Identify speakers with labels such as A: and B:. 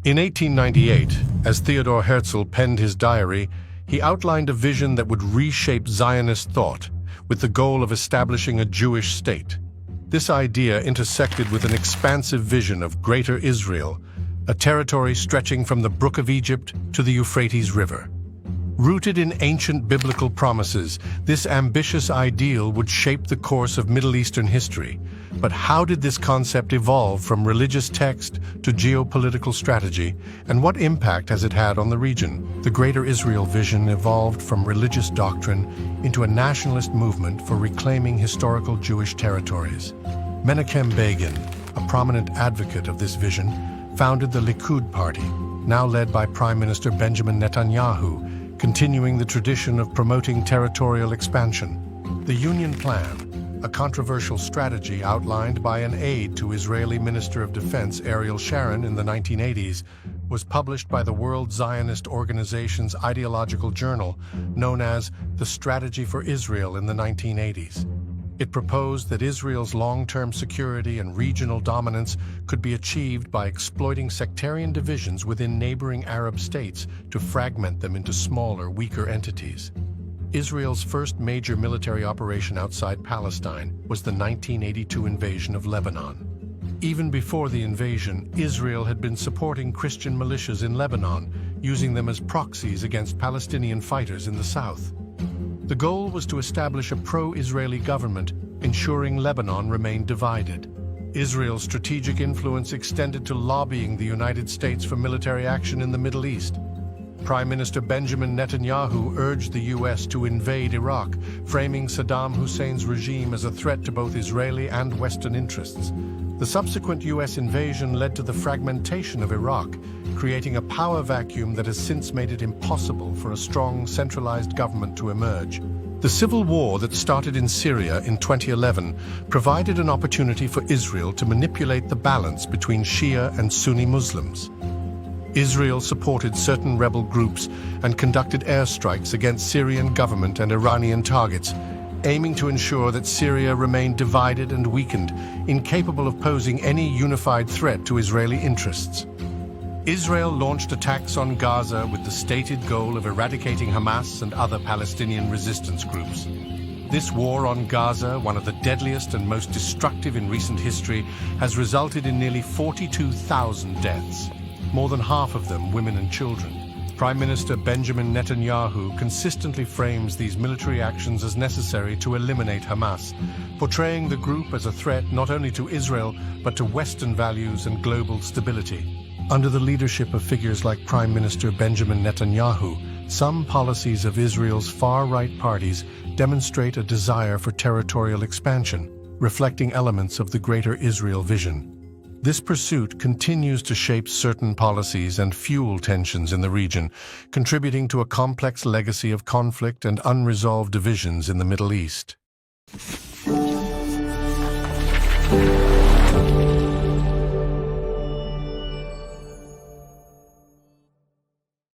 A: In 1898, as Theodor Herzl penned his diary, he outlined a vision that would reshape Zionist thought, with the goal of establishing a Jewish state. This idea intersected with an expansive vision of Greater Israel, a territory stretching from the Brook of Egypt to the Euphrates River. Rooted in ancient biblical promises, this ambitious ideal would shape the course of Middle Eastern history. But how did this concept evolve from religious text to geopolitical strategy, and what impact has it had on the region? The Greater Israel vision evolved from religious doctrine into a nationalist movement for reclaiming historical Jewish territories. Menachem Begin, a prominent advocate of this vision, founded the Likud party, now led by Prime Minister Benjamin Netanyahu, continuing the tradition of promoting territorial expansion. The Union Plan, a controversial strategy outlined by an aide to Israeli Minister of Defense Ariel Sharon in the 1980s, was published by the World Zionist Organization's ideological journal, known as the Strategy for Israel in the 1980s. It proposed that Israel's long-term security and regional dominance could be achieved by exploiting sectarian divisions within neighboring Arab states to fragment them into smaller, weaker entities. Israel's first major military operation outside Palestine was the 1982 invasion of Lebanon. Even before the invasion, Israel had been supporting Christian militias in Lebanon, using them as proxies against Palestinian fighters in the south. The goal was to establish a pro-Israeli government, ensuring Lebanon remained divided. Israel's strategic influence extended to lobbying the United States for military action in the Middle East. Prime Minister Benjamin Netanyahu urged the U.S. to invade Iraq, framing Saddam Hussein's regime as a threat to both Israeli and Western interests. The subsequent U.S. invasion led to the fragmentation of Iraq, creating a power vacuum that has since made it impossible for a strong, centralized government to emerge. The civil war that started in Syria in 2011 provided an opportunity for Israel to manipulate the balance between Shia and Sunni Muslims. Israel supported certain rebel groups and conducted airstrikes against Syrian government and Iranian targets, aiming to ensure that Syria remained divided and weakened, incapable of posing any unified threat to Israeli interests. Israel launched attacks on Gaza with the stated goal of eradicating Hamas and other Palestinian resistance groups. This war on Gaza, one of the deadliest and most destructive in recent history, has resulted in nearly 42,000 deaths, more than half of them women and children. Prime Minister Benjamin Netanyahu consistently frames these military actions as necessary to eliminate Hamas, portraying the group as a threat not only to Israel, but to Western values and global stability. Under the leadership of figures like Prime Minister Benjamin Netanyahu, some policies of Israel's far-right parties demonstrate a desire for territorial expansion, reflecting elements of the Greater Israel vision. This pursuit continues to shape certain policies and fuel tensions in the region, contributing to a complex legacy of conflict and unresolved divisions in the Middle East.